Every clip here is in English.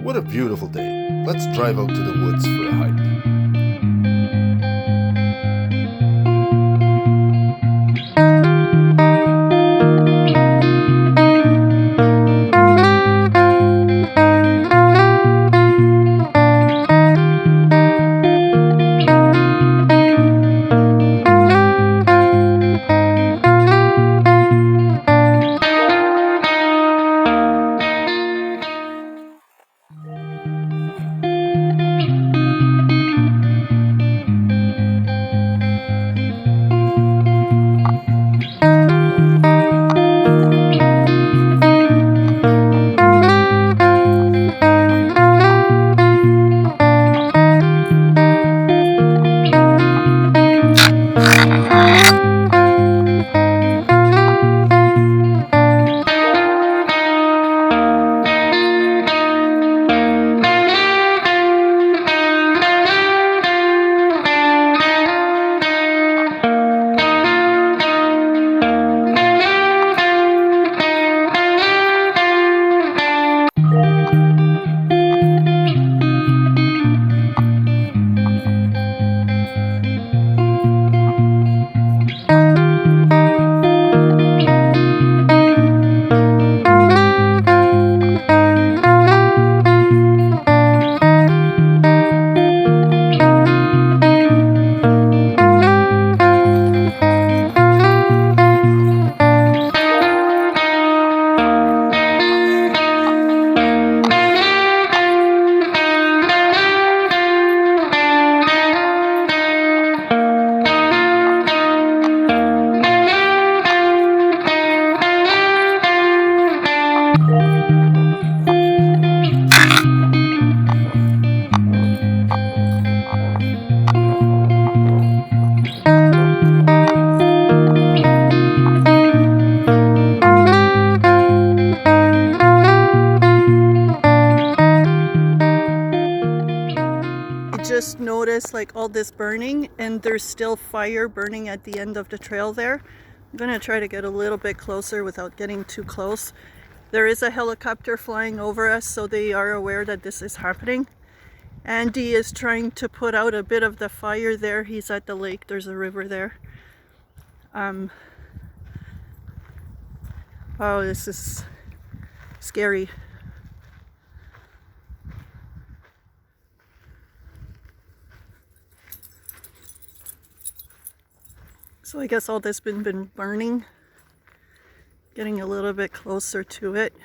What a beautiful day. Let's drive out to the woods for a hike. Just noticed like all this burning, and there's still fire burning at the end of the trail there. I'm gonna try to get a little bit closer without getting too close. There is a helicopter flying over us, so they are aware that this is happening. Andy is trying to put out a bit of the fire there. He's at the lake, there's a river there. Oh, this is scary. So I guess all this been burning. Getting a little bit closer to it.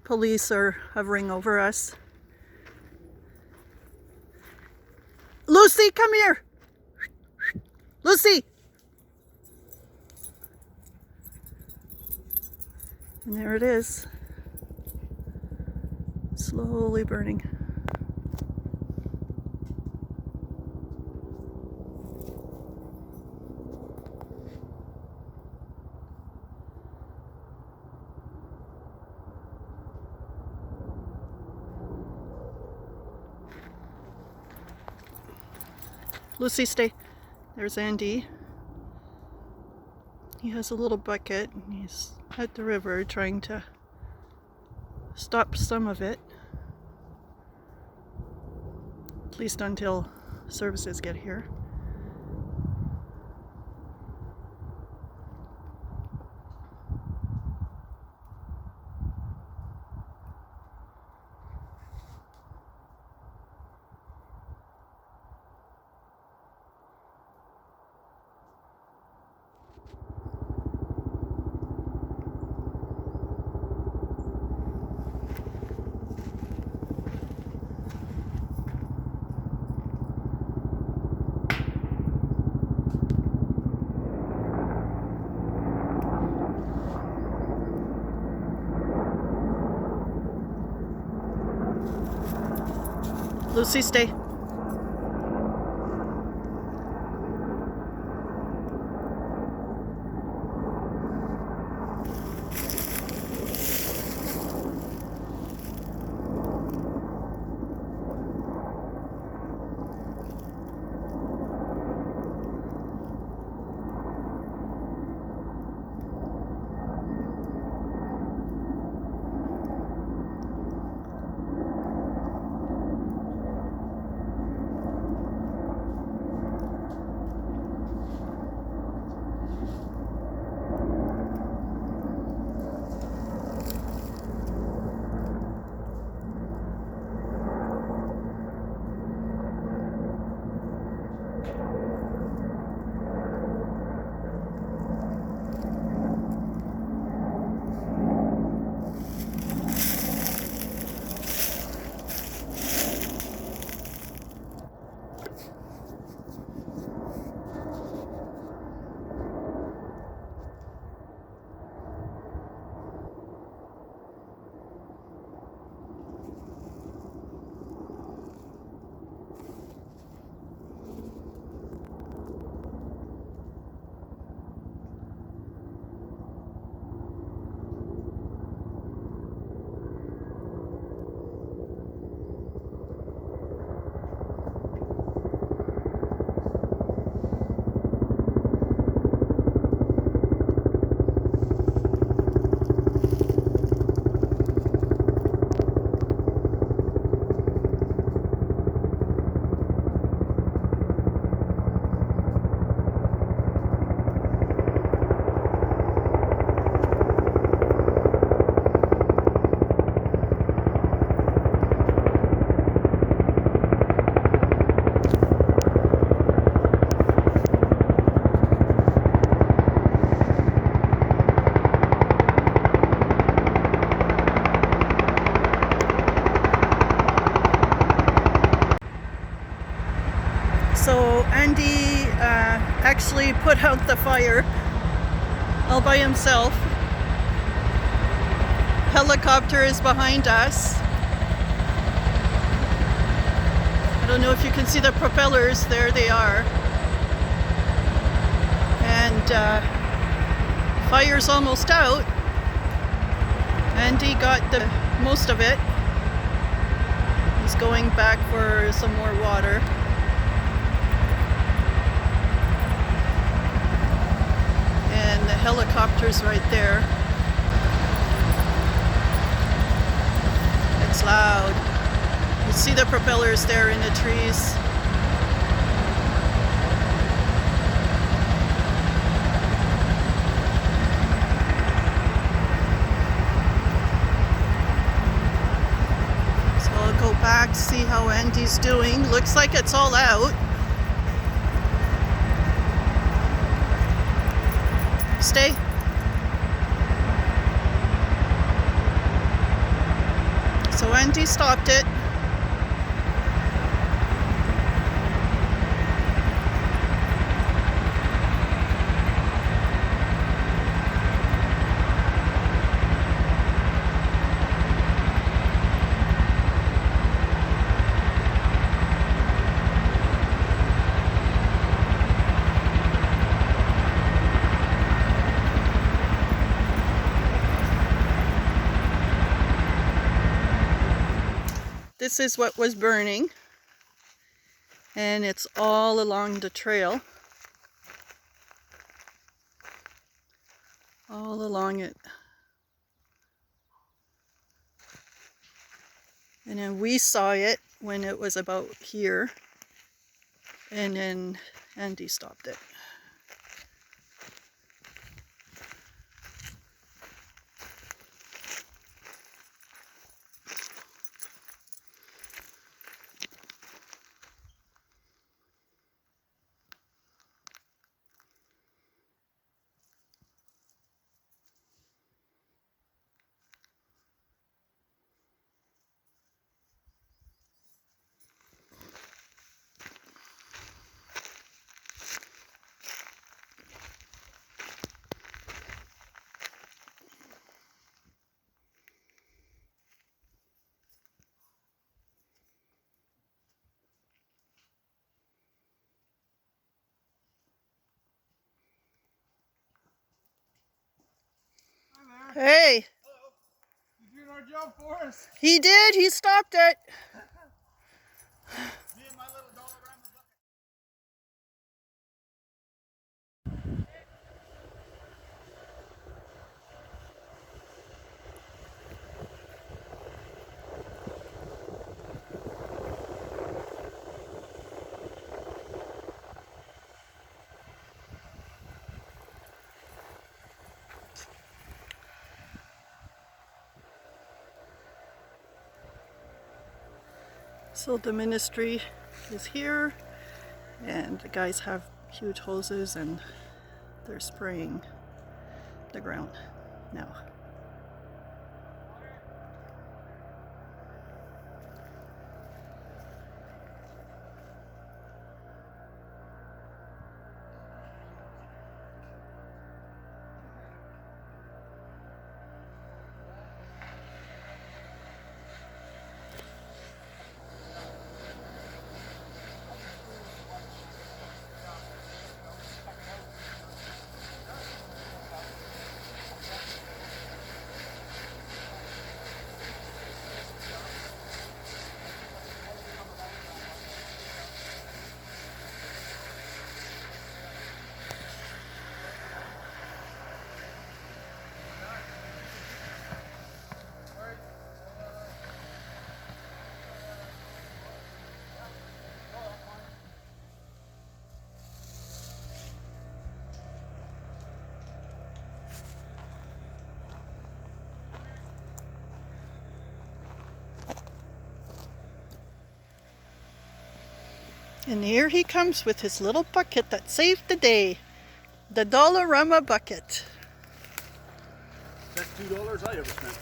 Police are hovering over us. Lucy, come here! Lucy! And there it is. Slowly burning. Lucy, stay. There's Andy. He has a little bucket and he's at the river trying to stop some of it. At least until services get here. Lucy, stay. actually put out the fire all by himself. Helicopter is behind us. I don't know if you can see the propellers. There they are. And fire's almost out. Andy got the most of it. He's going back for some more water. And the helicopter's right there. It's loud. You see the propellers there in the trees. So I'll go back, see how Andy's doing. Looks like it's all out. Stay. So Andy stopped it. This is what was burning, and it's all along the trail, all along it. And then we saw it when it was about here, and then Andy stopped it. Hey! Hello. You doing our job for us? He did! He stopped it! Me and my little dollar around the bucket. So the ministry is here, and the guys have huge hoses and they're spraying the ground now. And here he comes with his little bucket that saved the day. The Dollarama bucket. Best $2 I ever spent.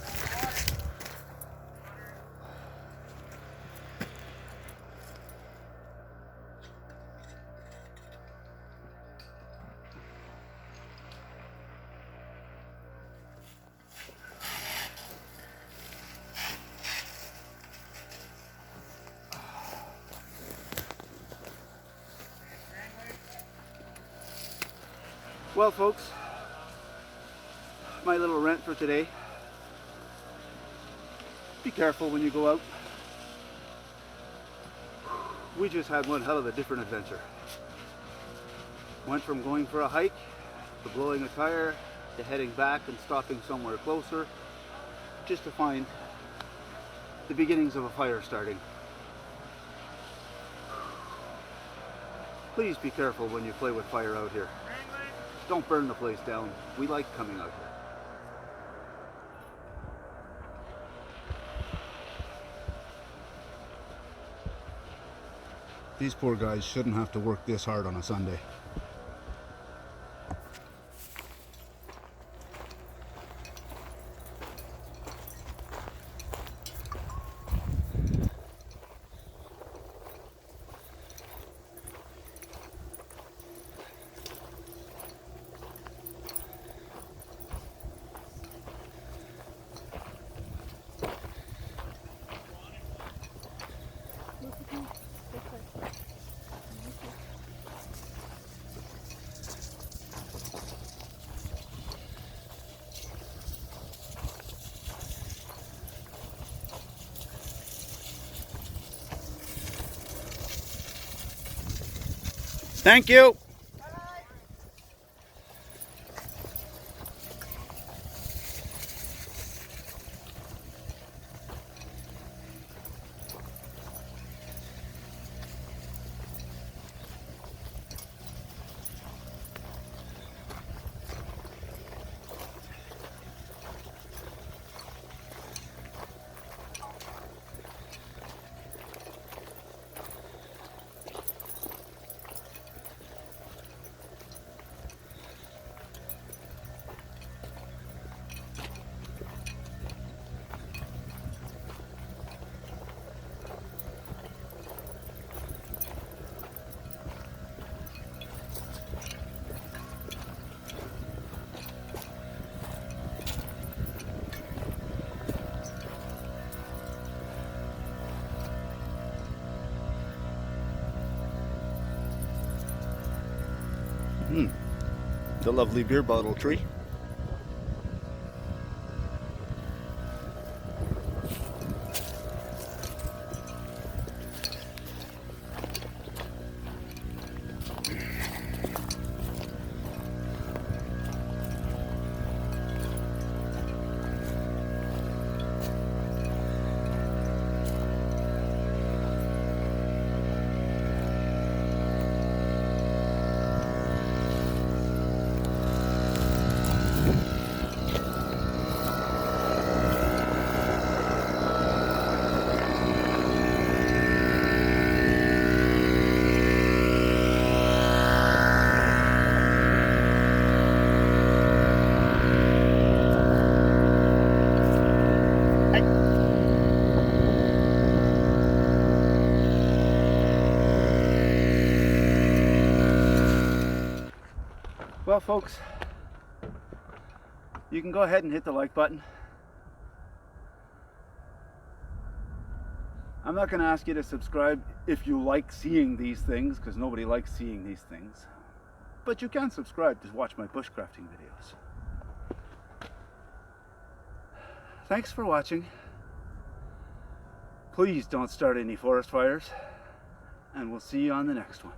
Well, folks, my little rant for today. Be careful when you go out. We just had one hell of a different adventure. Went from going for a hike to blowing a tire to heading back and stopping somewhere closer just to find the beginnings of a fire starting. Please be careful when you play with fire out here. Don't burn the place down. We like coming out here. These poor guys shouldn't have to work this hard on a Sunday. Thank you. The lovely beer bottle tree. Well, folks, you can go ahead and hit the like button. I'm not going to ask you to subscribe if you like seeing these things, because nobody likes seeing these things. But you can subscribe to watch my bushcrafting videos. Thanks for watching. Please don't start any forest fires, and we'll see you on the next one.